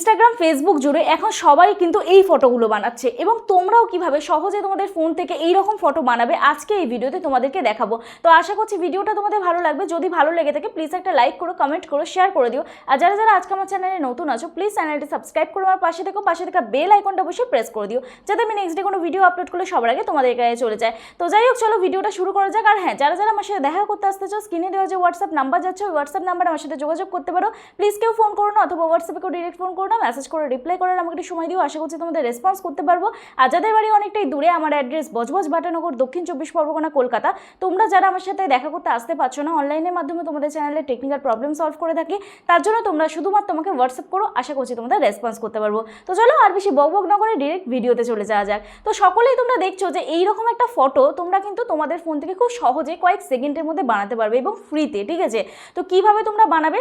Instagram Facebook জুড়ে এখন সবাই কিন্তু এই ফটোগুলো বানাচ্ছে এবং তোমরাও কিভাবে সহজে তোমাদের ফোন থেকে এই রকম ফটো বানাবে আজকে এই ভিডিওতে তোমাদেরকে দেখাবো। তো আশা করছি ভিডিওটা তোমাদের ভালো লাগবে। যদি ভালো লেগে থাকে প্লিজ একটা লাইক করো, কমেন্ট করো, শেয়ার করে দিও। আর যারা যারা আজকে আমার চ্যানেলে নতুন আছো প্লিজ চ্যানেলটি সাবস্ক্রাইব করো, আমার পাশে থাকা বেল আইকনটা অবশ্যই প্রেস করে দিও যাতে আমি নেক্সট ডে কোনো ভিডিও আপলোড করলে সবার আগে তোমাদের কাছে চলে যায়। তো যাই হোক, চলো ভিডিওটা শুরু করা যাক। আর হ্যাঁ, যারা যারা আমার সাথে দেখা করতে আসতে চাও স্ক্রিনে দেওয়া যে হোয়াটসঅ্যাপ নাম্বার যাচ্ছে ওই হোয়াটসঅ্যাপ নাম্বারে আমার সাথে যোগাযোগ করতে পারো। প্লিজ কেউ ফোন করো না, অথবা হোয়াটসঅ্যাপে কেউ ডিরেক্ট ফোন করো না, মেসেজ করে রিপ্লাই করার আমাকে একটু সময় দিও। আশা করছি তোমাদের রেসপন্স করতে পারবো। আর যাদের বাড়ি অনেকটাই দূরে, আমার অ্যাড্রেস বজবজ বাটানগর, দক্ষিণ 24 পরগনা, কলকাতা। তোমরা যারা আমার সাথে দেখা করতে আসতে পারছো না, অনলাইনের মাধ্যমে তোমাদের চ্যানেলে টেকনিক্যাল প্রবলেম সলভ করে থাকি, তার জন্য তোমরা শুধুমাত্র তোমাকে হোয়াটসঅ্যাপ করো। আশা করছি তোমাদের রেসপন্স করতে পারবো। তো চলো আর বেশি বক না করে ডিরেক্ট ভিডিওতে চলে যাওয়া যাক। তো সকলেই তোমরা দেখছো যে এইরকম একটা ফটো তোমরা কিন্তু তোমাদের ফোন থেকে খুব সহজে কয়েক সেকেন্ডের মধ্যে বানাতে পারবে এবং ফ্রিতে। ঠিক আছে, তো কিভাবে তোমরা বানাবে?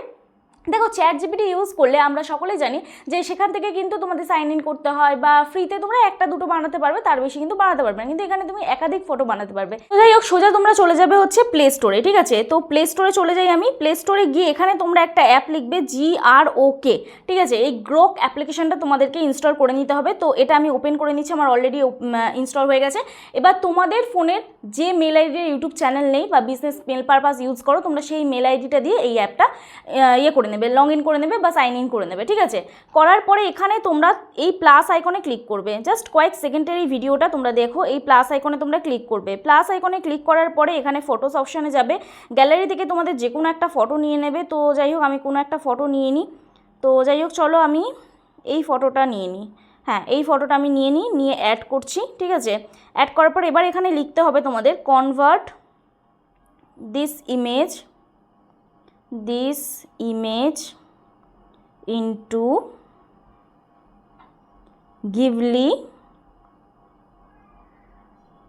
দেখো, চ্যাটজিপিটি ইউজ করলে আমরা সকলেই জানি যে সেখান থেকে কিন্তু তোমাদের সাইন ইন করতে হয়, বা ফ্রিতে তোমরা একটা দুটো বানাতে পারবে, তার বেশি কিন্তু বানাতে পারবে না। কিন্তু এখানে তুমি একাধিক ফটো বানাতে পারবে। তো যাই হোক, সোজা তোমরা চলে যাবে হচ্ছে প্লে স্টোরে। ঠিক আছে, তো প্লে স্টোরে চলে যাই আমি। প্লে স্টোরে গিয়ে এখানে তোমরা একটা অ্যাপ লিখবে GROK। ঠিক আছে, এই গ্রোক অ্যাপ্লিকেশনটা তোমাদেরকে ইনস্টল করে নিতে হবে। তো এটা আমি ওপেন করে নিচ্ছি, আমার অলরেডি ইনস্টল হয়ে গেছে। এবার তোমাদের ফোনের যে মেল আইডির ইউটিউব চ্যানেল নেই বা বিজনেস মেল পারপাস ইউজ করো, তোমরা সেই মেল আইডিটা দিয়ে এই অ্যাপটা করে নেবে, লগ ইন করে নেবে বা সাইন ইন করে নেবে। ঠিক আছে, করার পরে এখানে তোমরা এই প্লাস আইকনে ক্লিক করবে। জাস্ট কয়েক সেকেন্ডের এই ভিডিওটা তোমরা দেখো। এই প্লাস আইকনে তোমরা ক্লিক করবে। প্লাস আইকনে ক্লিক করার পরে এখানে ফটোস অপশানে যাবে। গ্যালারি থেকে তোমাদের যে কোনো একটা ফটো নিয়ে নেবে। তো যাই হোক, আমি কোনো একটা ফটো নিয়ে নিই। তো যাই হোক, চলো আমি এই ফটোটা নিয়ে নিই। হ্যাঁ, এই ফটোটা আমি নিয়ে অ্যাড করছি। ঠিক আছে, অ্যাড করার পর এবার এখানে লিখতে হবে তোমাদের convert this image into Ghibli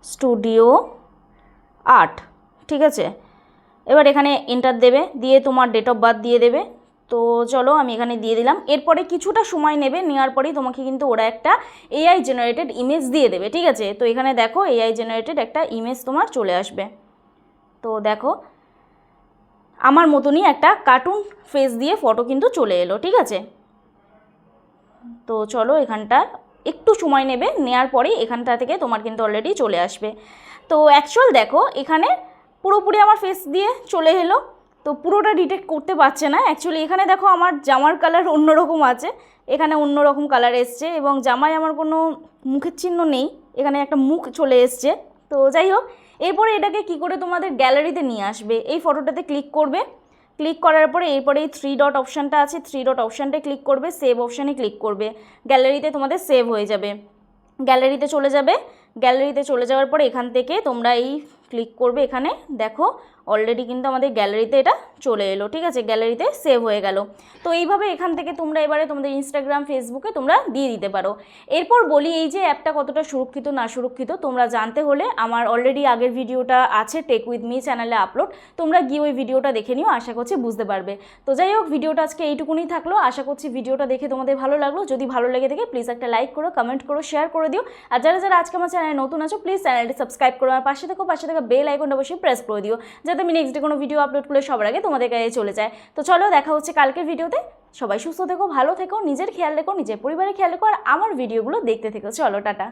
studio art. ঠিক আছে, এবার এখানে এন্টার দেবে, দিয়ে তোমার ডেট অফ বার্থ দিয়ে দেবে। তো চলো আমি এখানে দিয়ে দিলাম। এরপরে কিছুটা সময় নেবে, নেওয়ার পরেই তোমাকে কিন্তু ওরা একটা AI জেনারেটেড ইমেজ দিয়ে দেবে। ঠিক আছে, তো এখানে দেখো AI জেনারেটেড একটা ইমেজ তোমার চলে আসবে। তো দেখো আমার মতনই একটা কার্টুন ফেস দিয়ে ফটো কিন্তু চলে এলো। ঠিক আছে, তো চলো এখানটা একটু সময় নেবে, নেওয়ার পরেই এখানটা থেকে তোমার কিন্তু অলরেডি চলে আসবে। তো অ্যাকচুয়াল দেখো এখানে পুরোপুরি আমার ফেস দিয়ে চলে এলো। তো পুরোটা ডিটেক্ট করতে পারছে না। অ্যাকচুয়ালি এখানে দেখো আমার জামার কালার অন্যরকম আছে, এখানে অন্যরকম কালার এসছে, এবং জামায় আমার কোনো মুখের চিহ্ন নেই, এখানে একটা মুখ চলে এসছে। তো যাই হোক, এরপরে এটাকে কি করে তোমাদের গ্যালারিতে নিয়ে আসবে? এই ফটোটাতে ক্লিক করবে। ক্লিক করার পরে এরপরে এই 3 ডট অপশানটা আছে, 3 ডট অপশানটায় ক্লিক করবে, সেভ অপশানে ক্লিক করবে। গ্যালারিতে তোমাদের সেভ হয়ে যাবে। গ্যালারিতে চলে যাবে। গ্যালারিতে চলে যাওয়ার পরে এখান থেকে তোমরা এই ক্লিক করবে। এখানে দেখো অলরেডি কিন্তু আমাদের গ্যালারিতে এটা চলে এলো। ঠিক আছে, গ্যালারিতে সেভ হয়ে গেল। তো এইভাবে এখান থেকে তোমরা এবারে তোমাদের ইনস্টাগ্রাম ফেসবুকে তোমরা দিয়ে দিতে পারো। এরপর বলি এই যে অ্যাপটা কতটা সুরক্ষিত না সুরক্ষিত তোমরা জানতে হলে আমার অলরেডি আগের ভিডিওটা আছে টেক উইথ মি চ্যানেলে আপলোড, তোমরা গিয়ে ওই ভিডিওটা দেখে নিও, আশা করছি বুঝতে পারবে। তো যাই হোক, ভিডিওটা আজকে এইটুকুনি থাকলো। আশা করছি ভিডিওটা দেখে তোমাদের ভালো লাগলো। যদি ভালো লেগে থাকে প্লিজ একটা লাইক করো, কমেন্ট করো, শেয়ার করে দিও। আর যারা যারা আজকে আমার চ্যানেলে নতুন আছো প্লিজ চ্যানেলটি সাবস্ক্রাইব করো, আমার পাশে থাকা বেল আইকনটা অবশ্যই প্রেস করে দিও যাতে আমি নেক্সট ডে কোনো ভিডিও আপলোড করলে সবার আগে তোমাদের কাছে চলে যায়। তো চলো দেখা হচ্ছে কালকের ভিডিওতে। সবাই সুস্থ থেকো, ভালো থেকো, নিজের খেয়াল রেখো, নিজের পরিবারের খেয়াল রেখো, আর আমার ভিডিওগুলো দেখতে থেকো। চলো টাটা।